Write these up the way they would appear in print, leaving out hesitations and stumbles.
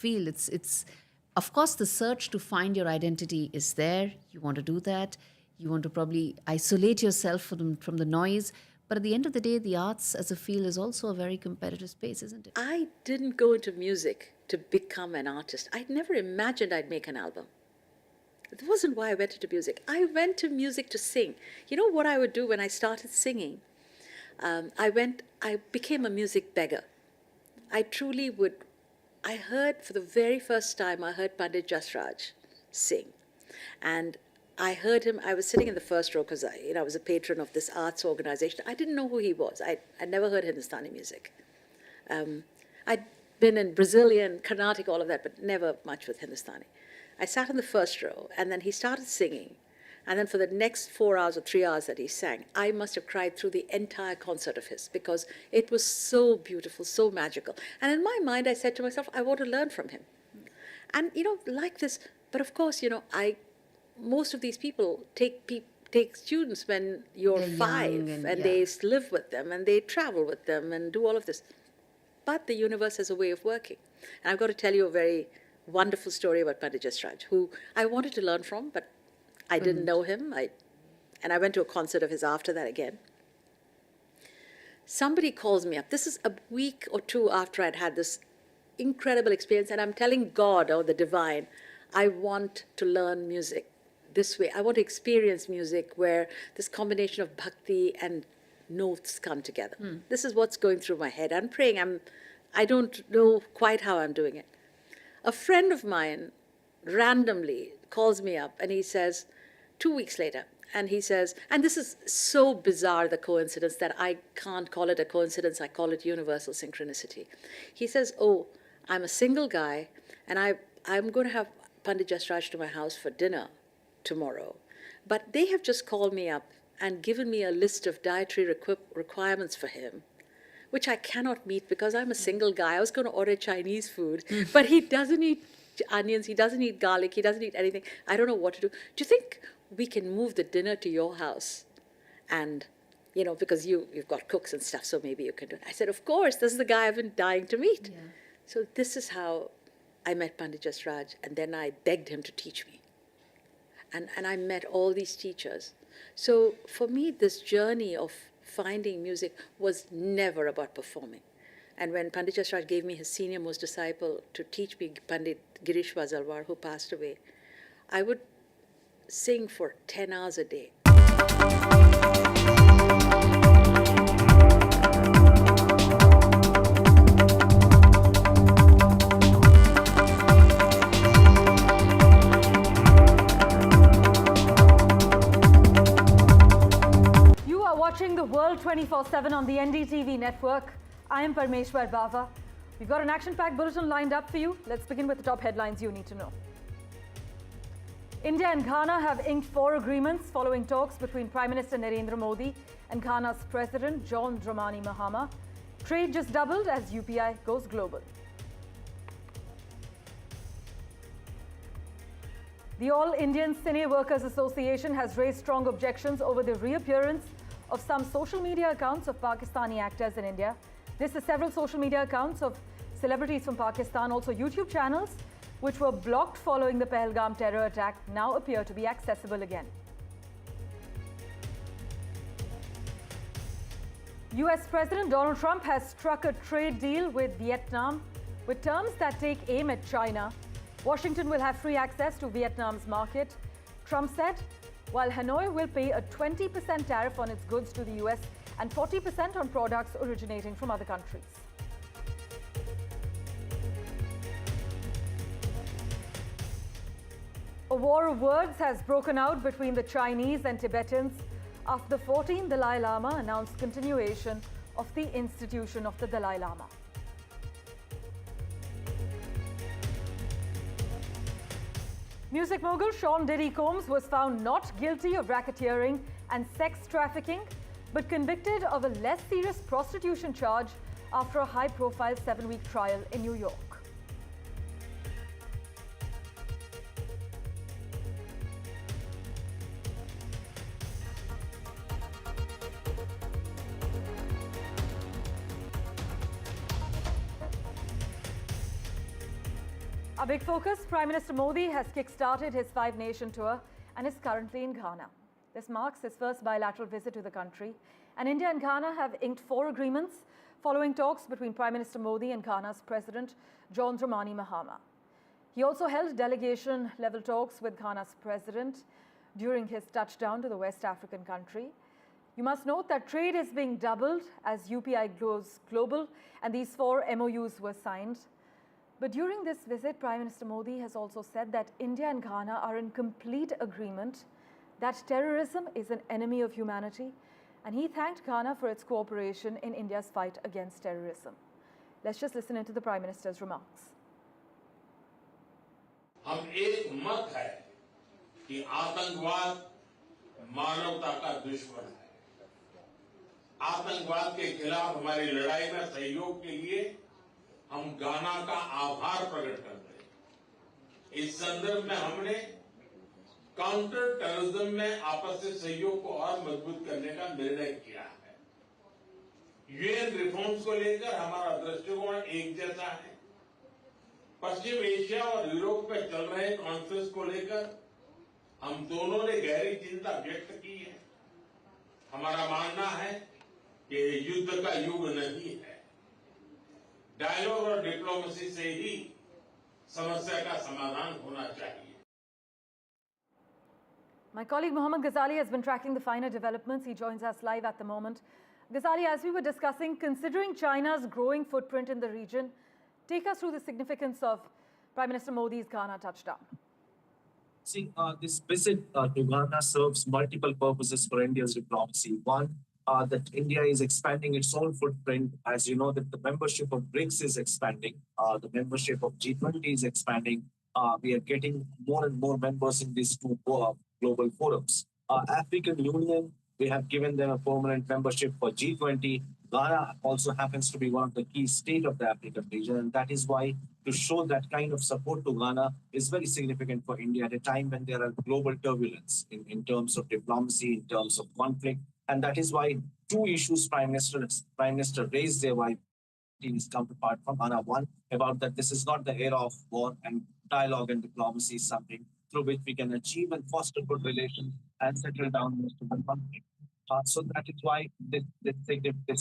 feel it's of course the search to find your identity is there. You want to do that. You want to probably isolate yourself from the noise. But at the end of the day, the arts as a field is also a very competitive space, isn't it? I didn't go into music to become an artist. I'd never imagined I'd make an album. That wasn't why I went into music. I went to music to sing. You know what I would do when I started singing? I became a music beggar. I truly would. I heard for the very first time, I heard Pandit Jasraj sing. And I heard him, I was sitting in the first row because I was a patron of this arts organization. I didn't know who he was. I never heard Hindustani music. I'd been in Brazilian, Carnatic, all of that, but never much with Hindustani. I sat in the first row, and then he started singing. And then for the next 4 hours or 3 hours that he sang, I must have cried through the entire concert of his because it was so beautiful, so magical. And in my mind, I said to myself, I want to learn from him. And, like this, but of course, most of these people take students when you're They're 5 young and yeah. they live with them and they travel with them and do all of this. But the universe has a way of working. And I've got to tell you a very wonderful story about Pandit Jasraj, who I wanted to learn from, but I didn't know him. And I went to a concert of his after that again. Somebody calls me up. This is a week or two after I'd had this incredible experience, and I'm telling God or the divine, I want to learn music this way. I want to experience music where this combination of bhakti and notes come together. This is what's going through my head. I'm praying. I don't know quite how I'm doing it. A friend of mine randomly calls me up and he says, 2 weeks later, and he says, and this is so bizarre, the coincidence, that I can't call it a coincidence, I call it universal synchronicity. He says, oh, I'm a single guy, and I'm going to have Pandit Jasraj to my house for dinner tomorrow. But they have just called me up and given me a list of dietary requirements for him, which I cannot meet because I'm a single guy. I was going to order Chinese food, but he doesn't eat onions, he doesn't eat garlic, he doesn't eat anything. I don't know what to do. Do you think we can move the dinner to your house? And, because you've got cooks and stuff, so maybe you can do it. I said, of course, this is the guy I've been dying to meet. Yeah. So this is how I met Pandit Jasraj, and then I begged him to teach me. And I met all these teachers. So for me, this journey of finding music was never about performing. And when Pandit Jasraj gave me his senior most disciple to teach me, Pandit Girish Vazalwar, who passed away, I would sing for 10 hours a day. You are watching the World 24/7 on the NDTV network. I am Parmeshwar Bava. We've got an action-packed bulletin lined up for you. Let's begin with the top headlines you need to know. India and Ghana have inked 4 agreements following talks between Prime Minister Narendra Modi and Ghana's President John Dramani Mahama. Trade just doubled as UPI goes global. The All Indian Cine Workers Association has raised strong objections over the reappearance of some social media accounts of Pakistani actors in India. This is several social media accounts of celebrities from Pakistan, also YouTube channels, which were blocked following the Pahalgam terror attack, now appear to be accessible again. US President Donald Trump has struck a trade deal with Vietnam with terms that take aim at China. Washington will have free access to Vietnam's market. Trump said, while Hanoi will pay a 20% tariff on its goods to the US and 40% on products originating from other countries. A war of words has broken out between the Chinese and Tibetans after the 14th Dalai Lama announced continuation of the institution of the Dalai Lama. Music mogul Sean Diddy Combs was found not guilty of racketeering and sex trafficking, but convicted of a less serious prostitution charge after a high-profile 7-week trial in New York. Our big focus, Prime Minister Modi has kick-started his five-nation tour and is currently in Ghana. This marks his first bilateral visit to the country, and India and Ghana have inked 4 agreements following talks between Prime Minister Modi and Ghana's President John Dramani Mahama. He also held delegation-level talks with Ghana's President during his touchdown to the West African country. You must note that trade is being doubled as UPI goes global, and these 4 MOUs were signed. But during this visit, Prime Minister Modi has also said that India and Ghana are in complete agreement that terrorism is an enemy of humanity, and he thanked Ghana for its cooperation in India's fight against terrorism. Let's just listen into the Prime Minister's remarks. हम एक मत है कि आतंकवाद मानवता का दुश्मन है। आतंकवाद के खिलाफ हमारी लड़ाई में सहयोग के लिए हम गाना का आभार प्रकट करते हैं। इस संदर्भ में हमने काउंटर टेररिज्म में आपसी सहयोग को और मजबूत करने का निर्णय किया है। यूएन रिफॉर्म्स को लेकर हमारा दृष्टिकोण एक जैसा है। पश्चिम एशिया और यूरोप में चल रहे कॉन्फ्लिक्ट को लेकर हम दोनों ने गहरी चिंता व्यक्त की है। हमारा मानना है कि युद्ध का युग नहीं है। डायलॉग और डिप्लोमेसी से ही समस्या का समाधान होना चाहिए। My colleague Mohammad Ghazali has been tracking the finer developments. He joins us live at the moment. Ghazali, as we were discussing, considering China's growing footprint in the region, take us through the significance of Prime Minister Modi's Ghana touchdown. See, this visit to Ghana serves multiple purposes for India's diplomacy. One, that India is expanding its own footprint. As you know, that the membership of BRICS is expanding. The membership of G20 is expanding. We are getting more and more members in these 2 global forums. African Union, we have given them a permanent membership for G20. Ghana also happens to be one of the key states of the African region, and that is why to show that kind of support to Ghana is very significant for India at a time when there are global turbulence in terms of diplomacy, in terms of conflict, and that is why 2 issues Prime Minister raised there while his counterpart from Ghana. One, about that this is not the era of war, and dialogue and diplomacy is something through which we can achieve and foster good relations and settle down most of the conflict. So that is why this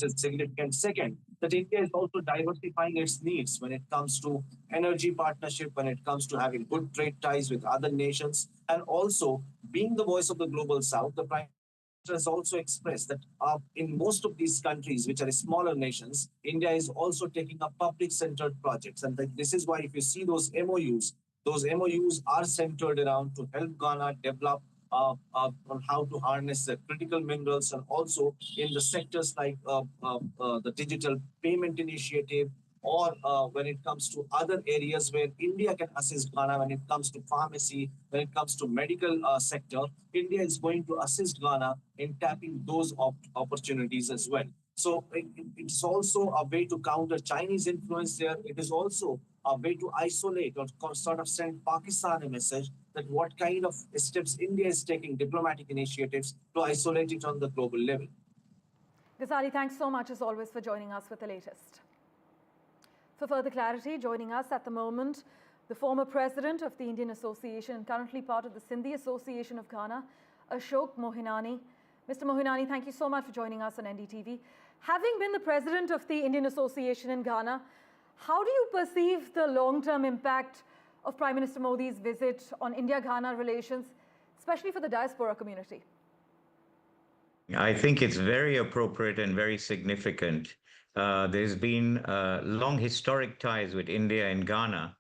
is significant. Second, that India is also diversifying its needs when it comes to energy partnership, when it comes to having good trade ties with other nations, and also being the voice of the global south. The Prime Minister has also expressed that in most of these countries, which are smaller nations, India is also taking up public-centered projects. And this is why if you see those MOUs are centered around to help Ghana develop on how to harness the critical minerals, and also in the sectors like the digital payment initiative, or when it comes to other areas where India can assist Ghana, when it comes to pharmacy, when it comes to medical sector, India is going to assist Ghana in tapping those opportunities as well. So it's also a way to counter Chinese influence there. It is also a way to isolate or sort of send Pakistan a message that what kind of steps India is taking, diplomatic initiatives, to isolate it on the global level. Ghazali, thanks so much as always for joining us with the latest. For further clarity, joining us at the moment, the former president of the Indian Association and currently part of the Sindhi Association of Ghana, Ashok Mohinani. Mr. Mohinani, thank you so much for joining us on NDTV. Having been the president of the Indian Association in Ghana, how do you perceive the long-term impact of Prime Minister Modi's visit on India-Ghana relations, especially for the diaspora community? I think it's very appropriate and very significant. There's been long historic ties with India and Ghana,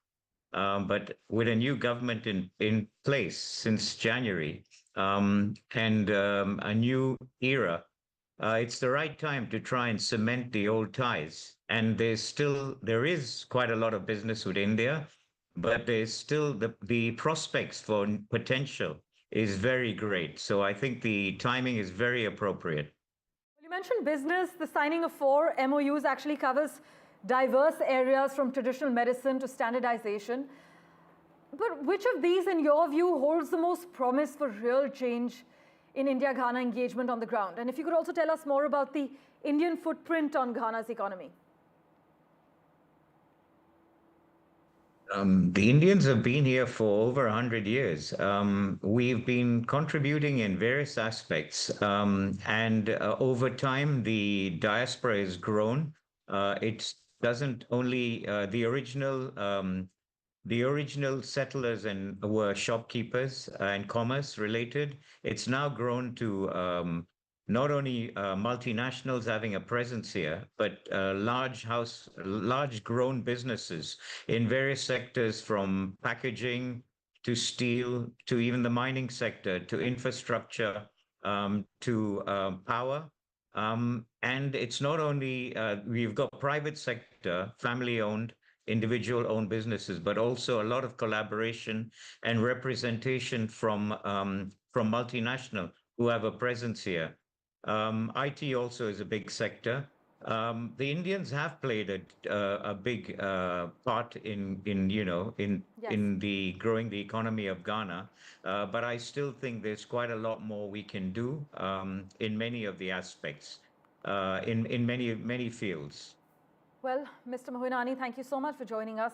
but with a new government in place since January and a new era, it's the right time to try and cement the old ties. And there is quite a lot of business with India, but there's still the prospects for potential is very great. So I think the timing is very appropriate. You mentioned business. The signing of 4 MOUs actually covers diverse areas from traditional medicine to standardization. But which of these, in your view, holds the most promise for real change in India-Ghana engagement on the ground? And if you could also tell us more about the Indian footprint on Ghana's economy. The Indians have been here for over 100 years. We've been contributing in various aspects, and over time, the diaspora has grown. It doesn't only the original settlers and were shopkeepers and commerce related. It's now grown to not only multinationals having a presence here, but large grown businesses in various sectors, from packaging to steel to even the mining sector to infrastructure, to power. And it's not only we've got private sector, family owned, individual owned businesses, but also a lot of collaboration and representation from multinational who have a presence here. IT also is a big sector. The Indians have played a big part in Yes. in the growing the economy of Ghana, but I still think there's quite a lot more we can do in many of the aspects, in many fields. Well, Mr. Mohinani, thank you so much for joining us.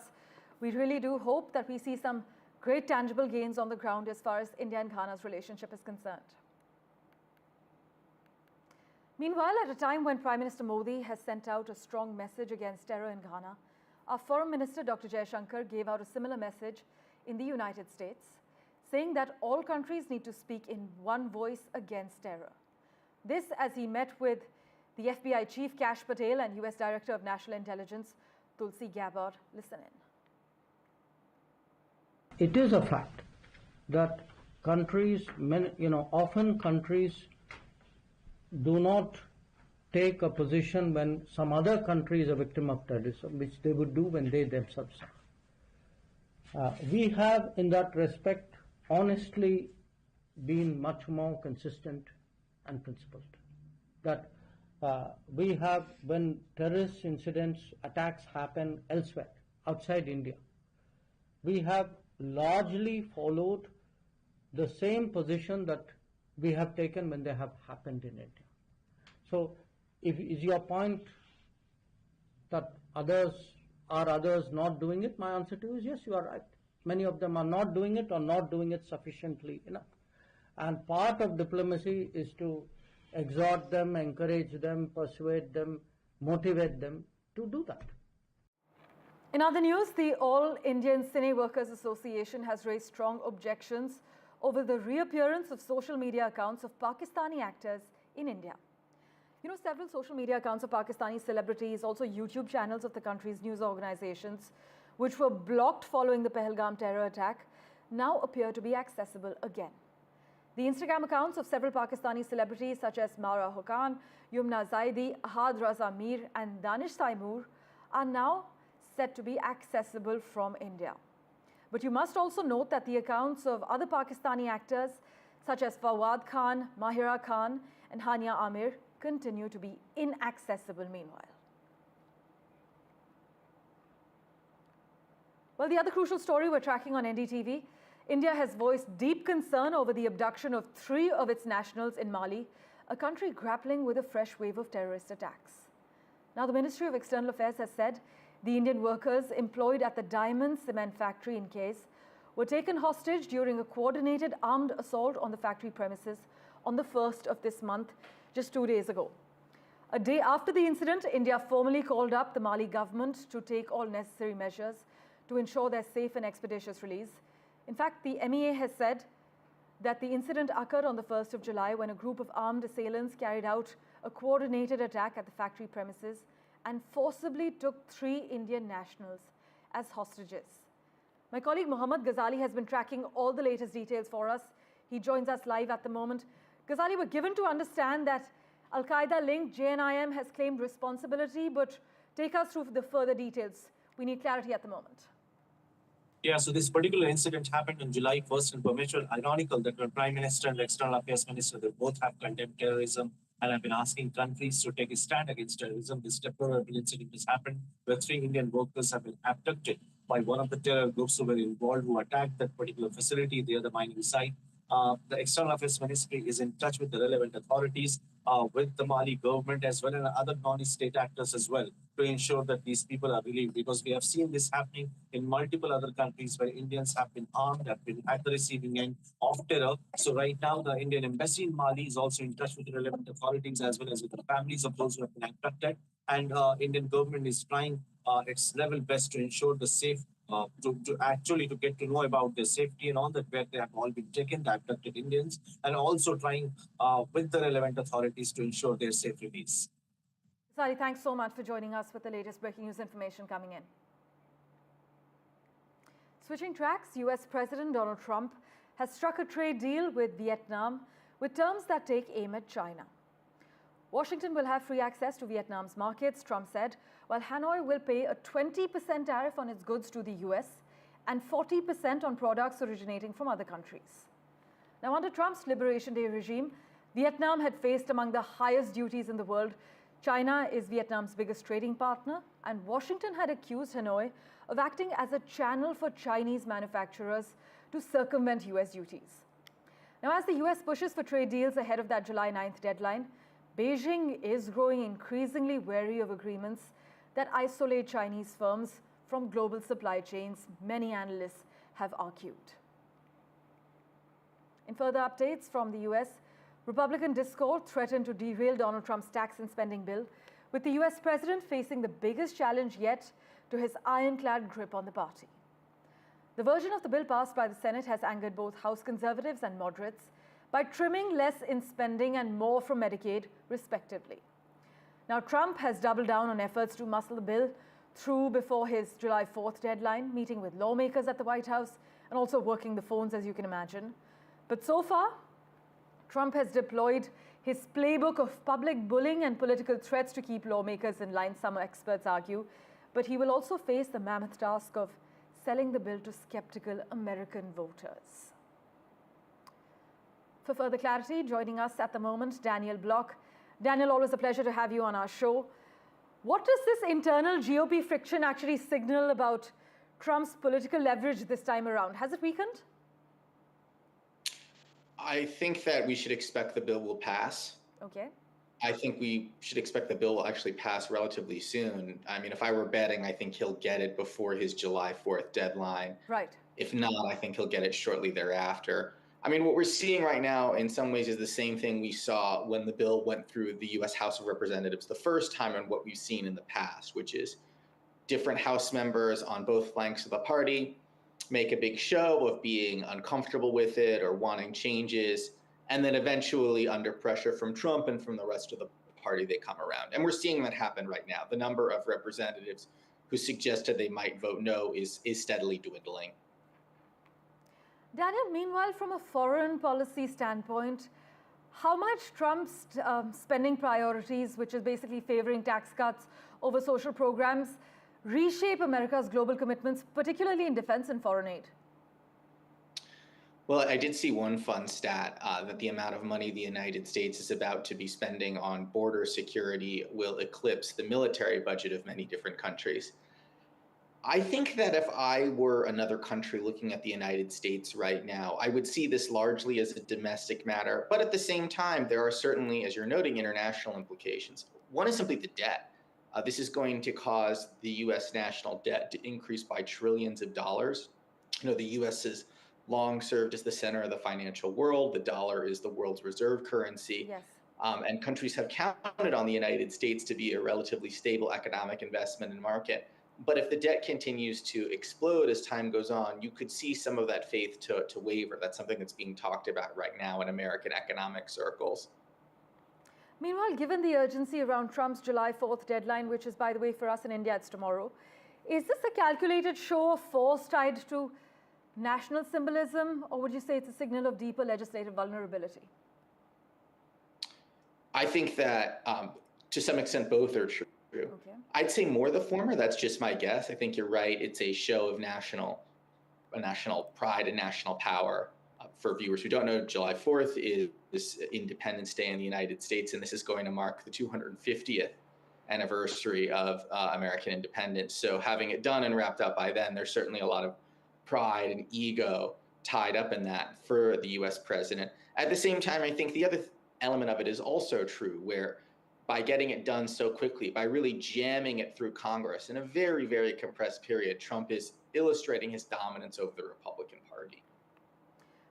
We really do hope that we see some great tangible gains on the ground as far as India and Ghana's relationship is concerned. Meanwhile, at a time when Prime Minister Modi has sent out a strong message against terror in Ghana, our Foreign Minister Dr. Jaishankar gave out a similar message in the United States, saying that all countries need to speak in one voice against terror. This as he met with the FBI Chief Kash Patel and US Director of National Intelligence Tulsi Gabbard. Listen in. It is a fact that countries, often countries do not take a position when some other country is a victim of terrorism, which they would do when they themselves are. We have, in that respect, honestly been much more consistent and principled. That we have, when terrorist incidents, attacks happen elsewhere, outside India, we have largely followed the same position that we have taken when they have happened in India. So, is your point that others not doing it? My answer to you is yes, you are right. Many of them are not doing it or not doing it sufficiently enough. And part of diplomacy is to exhort them, encourage them, persuade them, motivate them to do that. In other news, the All Indian Cine Workers Association has raised strong objections over the reappearance of social media accounts of Pakistani actors in India. You know, several social media accounts of Pakistani celebrities, also YouTube channels of the country's news organizations, which were blocked following the Pahalgam terror attack, now appear to be accessible again. The Instagram accounts of several Pakistani celebrities such as Mara Hokan, Yumna Zaidi, Ahad Raza Mir and Danish Taimur are now set to be accessible from India. But you must also note that the accounts of other Pakistani actors such as Fawad Khan, Mahira Khan and Hania Amir continue to be inaccessible meanwhile. Well, the other crucial story we're tracking on NDTV, India has voiced deep concern over the abduction of 3 of its nationals in Mali, a country grappling with a fresh wave of terrorist attacks. Now, the Ministry of External Affairs has said the Indian workers employed at the Diamond Cement factory in Case were taken hostage during a coordinated armed assault on the factory premises on the 1st of this month, just 2 days ago. A day after the incident, India formally called up the Mali government to take all necessary measures to ensure their safe and expeditious release. In fact, the MEA has said that the incident occurred on the 1st of July when a group of armed assailants carried out a coordinated attack at the factory premises and forcibly took 3 Indian nationals as hostages. My colleague Mohammad Ghazali has been tracking all the latest details for us. He joins us live at the moment. Ghazali, we're given to understand that Al-Qaeda-linked JNIM has claimed responsibility, but take us through the further details. We need clarity at the moment. Yeah, so this particular incident happened on July 1st in Permeshwar. Ironical that when Prime Minister and the External Affairs Minister, they both have condemned terrorism and have been asking countries to take a stand against terrorism. This deplorable incident has happened where 3 Indian workers have been abducted by one of the terror groups who were involved, who attacked that particular facility, the other mining site. The External Affairs Ministry is in touch with the relevant authorities, with the Mali government as well and other non-state actors as well to ensure that these people are relieved, because we have seen this happening in multiple other countries where Indians have been armed, have been at the receiving end of terror. So right now, the Indian embassy in Mali is also in touch with the relevant authorities as well as with the families of those who have been abducted. And Indian government is trying its level best to ensure the safe, to actually to get to know about their safety and all that, where they have all been taken, the abducted Indians, and also trying with the relevant authorities to ensure their safe release. Sari, thanks so much for joining us with the latest breaking news information coming in. Switching tracks, US President Donald Trump has struck a trade deal with Vietnam with terms that take aim at China. Washington will have free access to Vietnam's markets, Trump said, while Hanoi will pay a 20% tariff on its goods to the US and 40% on products originating from other countries. Now, under Trump's Liberation Day regime, Vietnam had faced among the highest duties in the world. China is Vietnam's biggest trading partner, and Washington had accused Hanoi of acting as a channel for Chinese manufacturers to circumvent US duties. Now, as the US pushes for trade deals ahead of that July 9th deadline, Beijing is growing increasingly wary of agreements that isolate Chinese firms from global supply chains, many analysts have argued. In further updates from the US, Republican discord threatened to derail Donald Trump's tax and spending bill, with the US president facing the biggest challenge yet to his ironclad grip on the party. The version of the bill passed by the Senate has angered both House conservatives and moderates by trimming less in spending and more from Medicaid, respectively. Now, Trump has doubled down on efforts to muscle the bill through before his July 4th deadline, meeting with lawmakers at the White House and also working the phones, as you can imagine. But so far, Trump has deployed his playbook of public bullying and political threats to keep lawmakers in line, some experts argue. But he will also face the mammoth task of selling the bill to skeptical American voters. For further clarity, joining us at the moment, Daniel Block. Daniel, always a pleasure to have you on our show. What does this internal GOP friction actually signal about Trump's political leverage this time around? Has it weakened? I think that we should expect the bill will pass. Okay. I think we should expect the bill will actually pass relatively soon. I mean, if I were betting, I think he'll get it before his July 4th deadline. Right. If not, I think he'll get it shortly thereafter. I mean, what we're seeing right now in some ways is the same thing we saw when the bill went through the U.S. House of Representatives the first time and what we've seen in the past, which is different House members on both flanks of the party make a big show of being uncomfortable with it or wanting changes, and then eventually under pressure from Trump and from the rest of the party, they come around. And we're seeing that happen right now. The number of representatives who suggested they might vote no is steadily dwindling. Daniel, meanwhile, from a foreign policy standpoint, how much Trump's spending priorities, which is basically favoring tax cuts over social programs, reshape America's global commitments, particularly in defense and foreign aid? Well, I did see one fun stat that the amount of money the United States is about to be spending on border security will eclipse the military budget of many different countries. I think that if I were another country looking at the United States right now, I would see this largely as a domestic matter. But at the same time, there are certainly, as you're noting, international implications. One is simply the debt. This is going to cause the U.S. national debt to increase by trillions of dollars. You know, the U.S. has long served as the center of the financial world. The dollar is the world's reserve currency. Yes. And countries have counted on the United States to be a relatively stable economic investment and market. But if the debt continues to explode as time goes on, you could see some of that faith to waver. That's something that's being talked about right now in American economic circles. Meanwhile, given the urgency around Trump's July 4th deadline, which is, by the way, for us in India, it's tomorrow, is this a calculated show of force tied to national symbolism, or would you say it's a signal of deeper legislative vulnerability? I think that to some extent, both are true. Okay. I'd say more the former. That's just my guess. I think you're right. It's a show of national pride and national power. For viewers who don't know, July 4th is Independence Day in the United States, and this is going to mark the 250th anniversary of American independence. So having it done and wrapped up by then, there's certainly a lot of pride and ego tied up in that for the U.S. president. At the same time, I think the other element of it is also true, where by getting it done so quickly, by really jamming it through Congress in a very, very compressed period, Trump is illustrating his dominance over the Republican Party.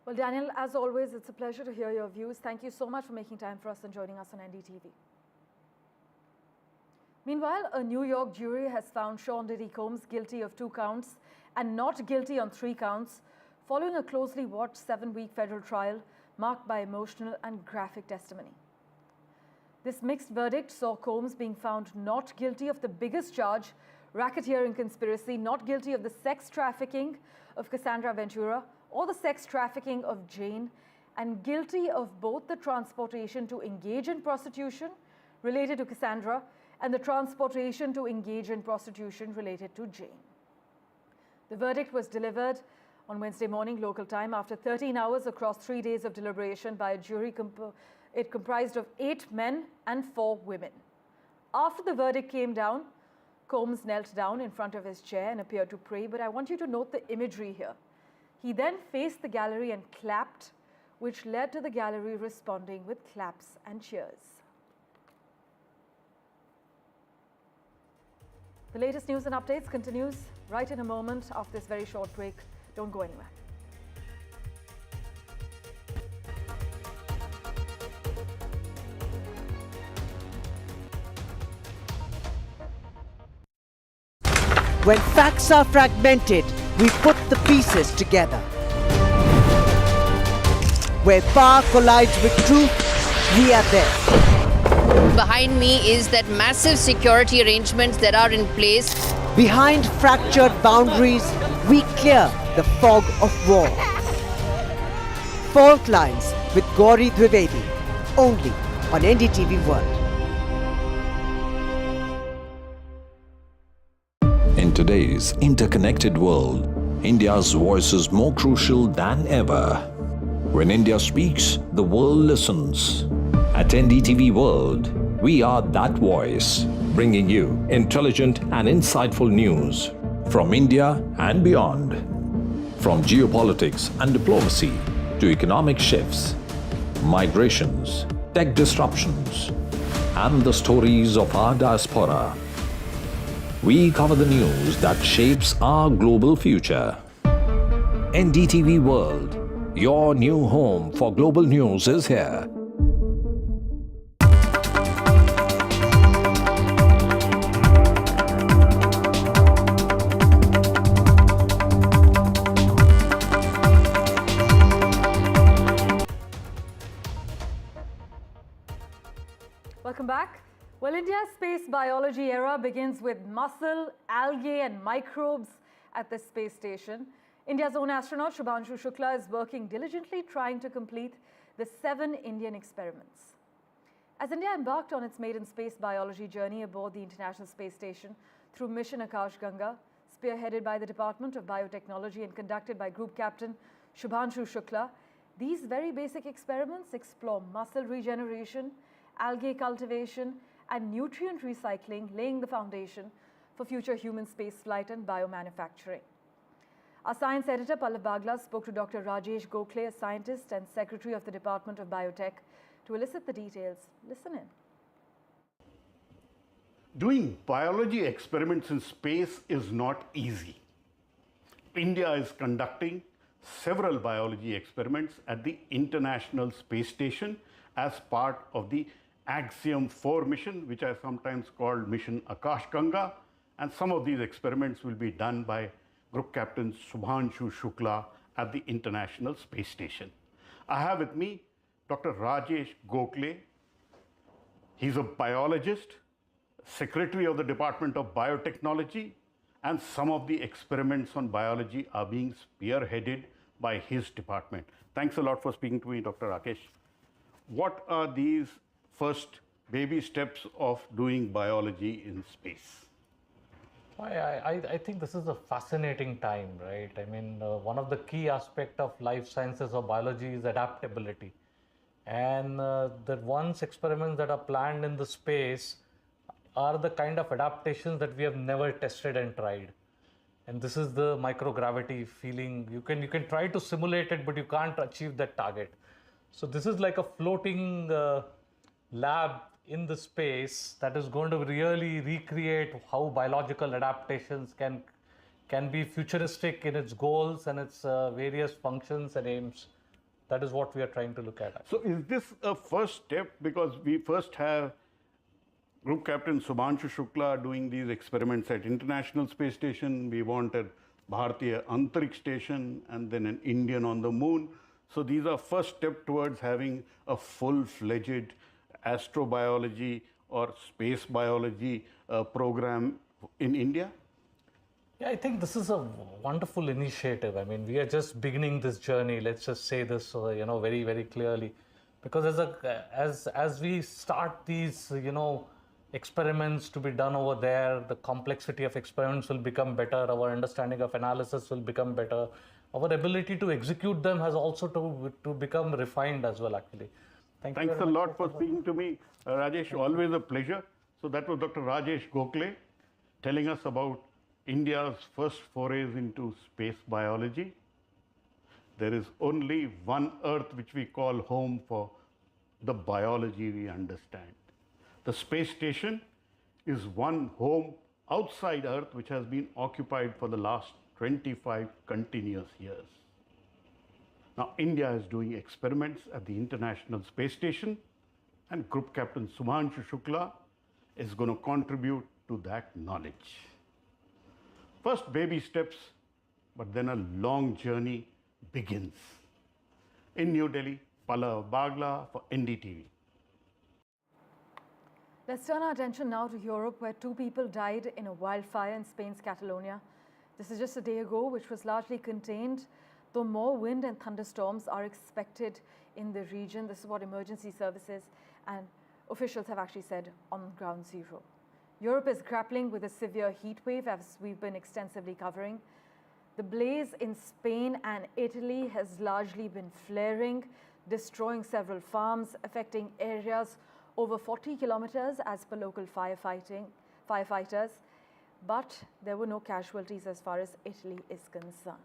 Well, Daniel, as always, it's a pleasure to hear your views. Thank you so much for making time for us and joining us on NDTV. Meanwhile, a New York jury has found Sean Diddy Combs guilty of 2 counts and not guilty on 3 counts, following a closely watched 7-week federal trial marked by emotional and graphic testimony. This mixed verdict saw Combs being found not guilty of the biggest charge, racketeering conspiracy, not guilty of the sex trafficking of Cassandra Ventura or the sex trafficking of Jane, and guilty of both the transportation to engage in prostitution related to Cassandra and the transportation to engage in prostitution related to Jane. The verdict was delivered on Wednesday morning local time after 13 hours across 3 days of deliberation by a jury it comprised of 8 men and 4 women. After the verdict came down, Combs knelt down in front of his chair and appeared to pray, but I want you to note the imagery here. He then faced the gallery and clapped, which led to the gallery responding with claps and cheers. The latest news and updates continues right in a moment after this very short break. Don't go anywhere. When facts are fragmented, we put the pieces together. Where power collides with truth, we are there. Behind me is that massive security arrangements that are in place. Behind fractured boundaries, we clear the fog of war. Fault Lines with Gauri Dwivedi, only on NDTV World. In today's interconnected world, India's voice is more crucial than ever. When India speaks, the world listens. At NDTV World, we are that voice, bringing you intelligent and insightful news from India and beyond. From geopolitics and diplomacy to economic shifts, migrations, tech disruptions, and the stories of our diaspora. We cover the news that shapes our global future. NDTV World, your new home for global news, is here. Welcome back. Well, India's space biology era begins with mussel, algae and microbes at the space station. India's own astronaut Shubhanshu Shukla is working diligently trying to complete the 7 Indian experiments. As India embarked on its maiden space biology journey aboard the International Space Station through mission Akash Ganga, spearheaded by the Department of Biotechnology and conducted by Group Captain Shubhanshu Shukla, these very basic experiments explore mussel regeneration, algae cultivation, and nutrient recycling, laying the foundation for future human spaceflight and biomanufacturing. Our science editor Pallav Bagla spoke to Dr. Rajesh Gokhale, a scientist and secretary of the Department of Biotech, to elicit the details. Listen in. Doing biology experiments in space is not easy. India is conducting several biology experiments at the International Space Station as part of the Axiom 4 mission, which I sometimes called mission Akash Ganga, and some of these experiments will be done by Group Captain Shubhanshu Shukla at the International Space Station. I have with me Dr. Rajesh Gokhale. He's a biologist, secretary of the Department of Biotechnology, and some of the experiments on biology are being spearheaded by his department. Thanks a lot for speaking to me, Dr. Rakesh. What are these first baby steps of doing biology in space? I think this is a fascinating time, right? I mean, one of the key aspects of life sciences or biology is adaptability. And the ones experiments that are planned in the space are the kind of adaptations that we have never tested and tried. And this is the microgravity feeling. You can try to simulate it, but you can't achieve that target. So this is like a floating lab in the space that is going to really recreate how biological adaptations can be futuristic in its goals and its various functions and aims. That is what we are trying to look at. So is this a first step? Because we first have Group Captain Subhanshu Shukla doing these experiments at International Space Station. We wanted Bharatiya Antariksh Station and then an Indian on the moon. So these are first step towards having a full-fledged astrobiology or space biology program in India? Yeah, I think this is a wonderful initiative. I mean, we are just beginning this journey. Let's just say this, very, very clearly, because as we start these, experiments to be done over there, the complexity of experiments will become better. Our understanding of analysis will become better. Our ability to execute them has also to become refined as well. Actually, thanks a lot for speaking to me, Rajesh. Always a pleasure. So that was Dr. Rajesh Gokhale telling us about India's first forays into space biology. There is only one Earth which we call home for the biology we understand. The space station is one home outside Earth which has been occupied for the last 25 continuous years. Now, India is doing experiments at the International Space Station, and Group Captain Subhanshu Shukla is going to contribute to that knowledge. First baby steps, but then a long journey begins. In New Delhi, Pallav Bagla for NDTV. Let's turn our attention now to Europe, where 2 people died in a wildfire in Spain's Catalonia. This is just a day ago, which was largely contained, though more wind and thunderstorms are expected in the region. This is what emergency services and officials have actually said on ground zero. Europe is grappling with a severe heat wave, as we've been extensively covering. The blaze in Spain and Italy has largely been flaring, destroying several farms, affecting areas over 40 kilometers as per local firefighters. But there were no casualties as far as Italy is concerned.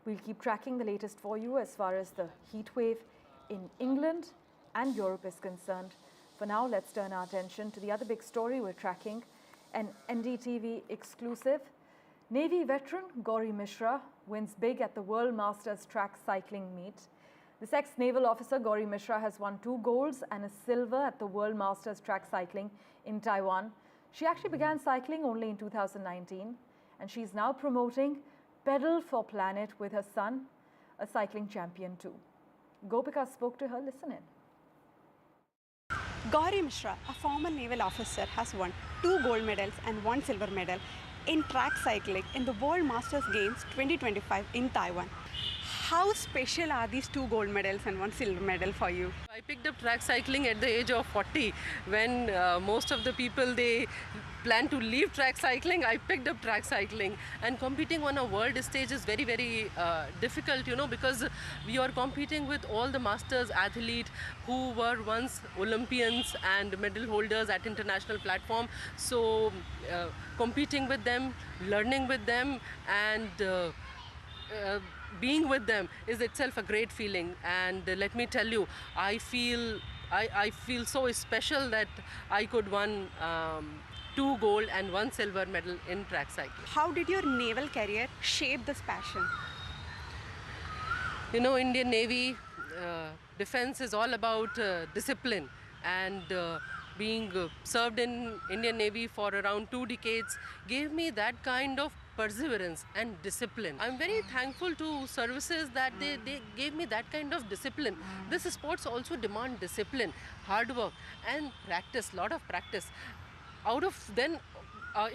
We'll keep tracking the latest for you as far as the heat wave in England and Europe is concerned. For now, let's turn our attention to the other big story we're tracking, an NDTV exclusive. Navy veteran Gauri Mishra wins big at the World Masters track cycling meet. This ex-naval officer Gauri Mishra has won 2 golds and a silver at the World Masters track cycling in Taiwan. She actually began cycling only in 2019, and she's now promoting Pedal for Planet with her son, a cycling champion too. Gopika spoke to her. Listen in. Gauri Mishra, a former naval officer, has won 2 gold medals and 1 silver medal in track cycling in the World Masters Games 2025 in Taiwan. How special are these 2 gold medals and 1 silver medal for you? I picked up track cycling at the age of 40 when most of the people, they plan to leave track cycling. I picked up track cycling, and competing on a world stage is very, very difficult, because we are competing with all the masters athletes who were once Olympians and medal holders at international platform. So competing with them, learning with them, and being with them is itself a great feeling. And let me tell you, I feel so special that I could win 2 gold and 1 silver medal in track cycling. How did your naval career shape this passion? Indian Navy defense is all about discipline, and being served in Indian Navy for around 2 decades gave me that kind of perseverance and discipline. I'm very thankful to services that they gave me that kind of discipline. This sports also demand discipline, hard work and practice, lot of practice. Out of then,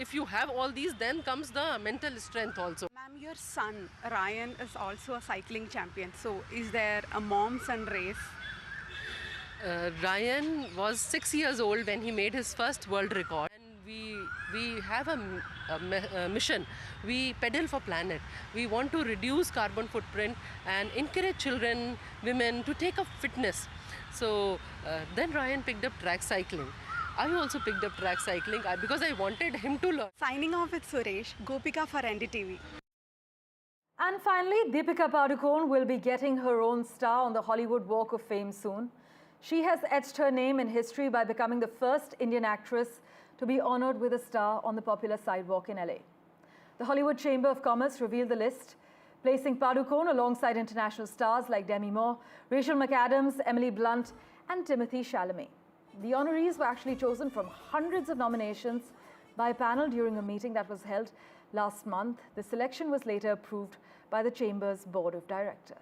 if you have all these, then comes the mental strength also. Ma'am, your son Ryan is also a cycling champion. So is there a mom-son race? Ryan was 6 years old when he made his first world record. And we have a mission. We pedal for planet. We want to reduce carbon footprint and encourage children, women to take up fitness. So then Ryan picked up track cycling. I also picked up track cycling because I wanted him to learn. Signing off with Suresh, Gopika for NDTV. And finally, Deepika Padukone will be getting her own star on the Hollywood Walk of Fame soon. She has etched her name in history by becoming the first Indian actress to be honored with a star on the popular sidewalk in LA. The Hollywood Chamber of Commerce revealed the list, placing Padukone alongside international stars like Demi Moore, Rachel McAdams, Emily Blunt, and Timothée Chalamet. The honorees were actually chosen from hundreds of nominations by a panel during a meeting that was held last month. The selection was later approved by the Chamber's Board of Directors.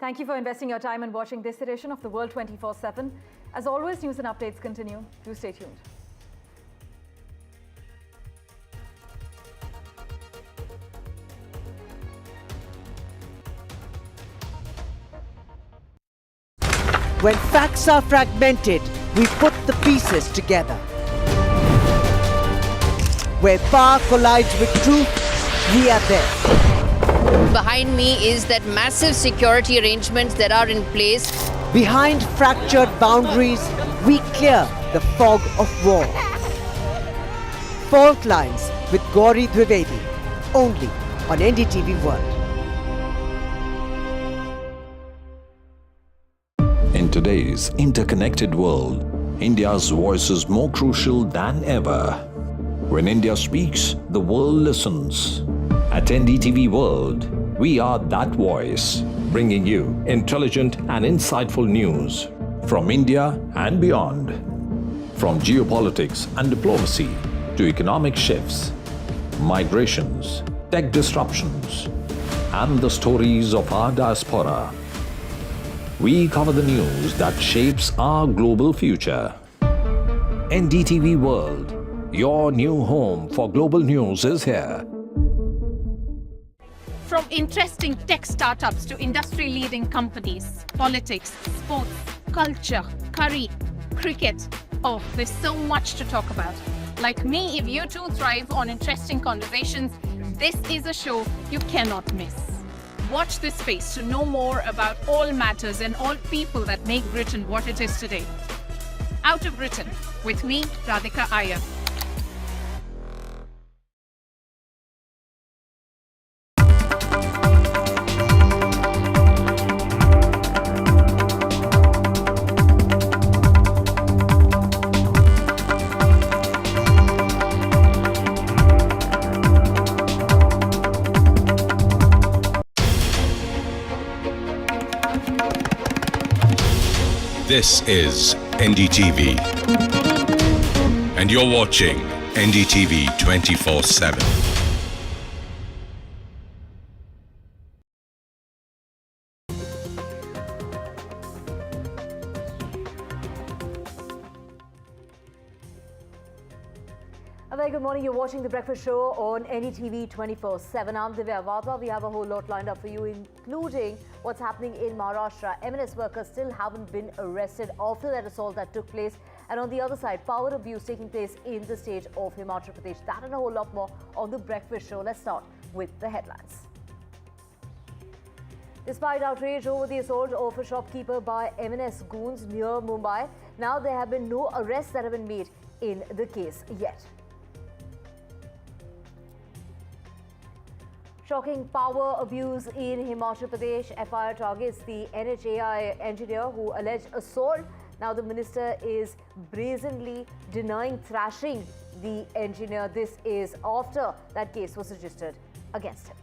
Thank you for investing your time and watching this edition of The World 24/7. As always, news and updates continue. Do stay tuned. When facts are fragmented, we put the pieces together. Where power collides with truth, we are there. Behind me is that massive security arrangements that are in place. Behind fractured boundaries, we clear the fog of war. Fault Lines with Gauri Dwivedi, only on NDTV World. In today's interconnected world, India's voice is more crucial than ever. When India speaks, the world listens. At NDTV World, we are that voice, bringing you intelligent and insightful news from India and beyond. From geopolitics and diplomacy to economic shifts, migrations, tech disruptions, and the stories of our diaspora. We cover the news that shapes our global future. NDTV World, your new home for global news, is here. From interesting tech startups to industry-leading companies, politics, sports, culture, curry, cricket. Oh, there's so much to talk about. Like me, if you too thrive on interesting conversations, this is a show you cannot miss. Watch this space to know more about all matters and all people that make Britain what it is today. Out of Britain, with me, Radhika Iyer. This is NDTV, and you're watching NDTV 24/7. A very good morning. You're watching The Breakfast Show on NDTV 24/7. I'm Divya Vata. We have a whole lot lined up for you, including what's happening in Maharashtra. M&S workers still haven't been arrested after that assault that took place. And on the other side, power abuse taking place in the state of Himachal Pradesh. That and a whole lot more on The Breakfast Show. Let's start with the headlines. Despite outrage over the assault of a shopkeeper by M&S goons near Mumbai, now there have been no arrests that have been made in the case yet. Shocking power abuse in Himachal Pradesh. FIR targets the NHAI engineer who alleged assault. Now the minister is brazenly denying thrashing the engineer. This is after that case was registered against him.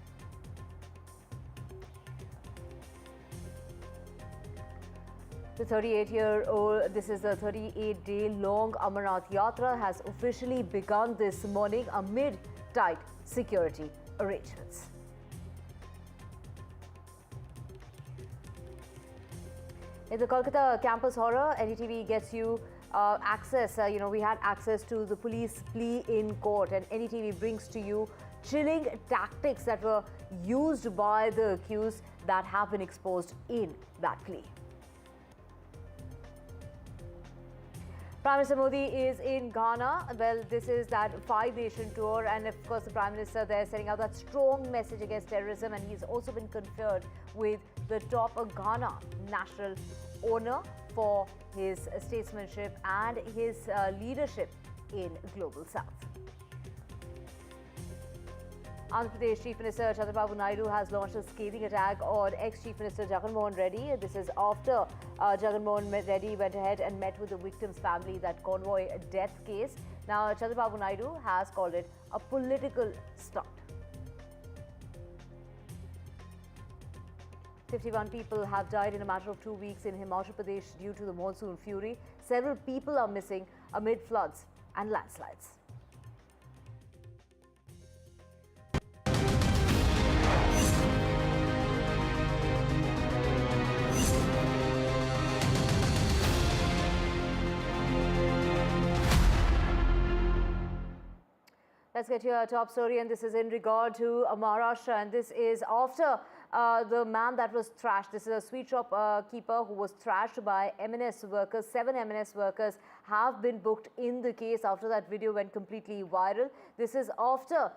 The 38-year-old, this is the 38-day-long Amarnath Yatra has officially begun this morning amid tight security arrangements. In the Kolkata campus horror, NDTV gets you access. We had access to the police plea in court, and NDTV brings to you chilling tactics that were used by the accused that have been exposed in that plea. Prime Minister Modi is in Ghana. Well, this is that 5-nation tour, and of course the Prime Minister there sending out that strong message against terrorism, and he's also been conferred with the top Ghana National Honor for his statesmanship and his leadership in Global South. Andhra Pradesh Chief Minister Chandrababu Naidu has launched a scathing attack on ex-Chief Minister Jagan Mohan Reddy. This is after Jagan Mohan Reddy went ahead and met with the victim's family, that convoy death case. Now, Chandrababu Naidu has called it a political stunt. 51 people have died in a matter of 2 weeks in Himachal Pradesh due to the monsoon fury. Several people are missing amid floods and landslides. Let's get to our top story, and this is in regard to Maharashtra, and this is after the man that was trashed. This is a sweet shop keeper who was trashed by M&S workers. 7 M&S workers have been booked in the case after that video went completely viral. This is after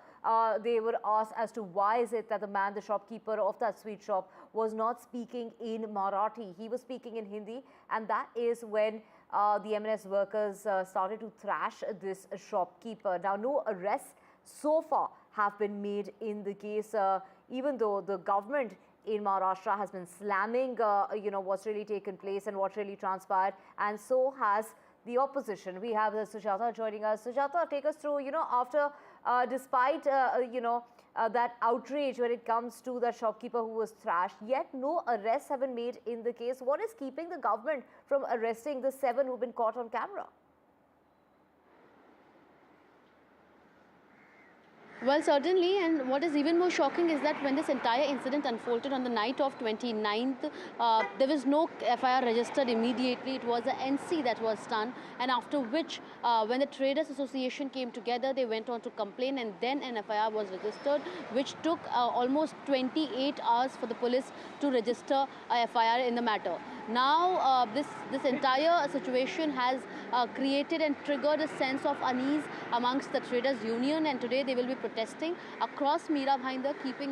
they were asked as to why is it that the man, the shopkeeper of that sweet shop, was not speaking in Marathi. He was speaking in Hindi, and that is when the M&S workers started to thrash this shopkeeper. Now, no arrests so far have been made in the case, even though the government in Maharashtra has been slamming, what's really taken place and what really transpired, and so has the opposition. We have Sujata joining us. Sujata, take us through, after, despite, that outrage when it comes to the shopkeeper who was thrashed, yet no arrests have been made in the case. What is keeping the government from arresting the 7 who've been caught on camera? Well, certainly, and what is even more shocking is that when this entire incident unfolded on the night of 29th, there was no FIR registered immediately. It was an NC that was done, and after which, when the Traders Association came together, they went on to complain, and then an FIR was registered, which took almost 28 hours for the police to register a FIR in the matter. Now, this entire situation has created and triggered a sense of unease amongst the traders union, and today they will be protesting across Meera Bhayandar, keeping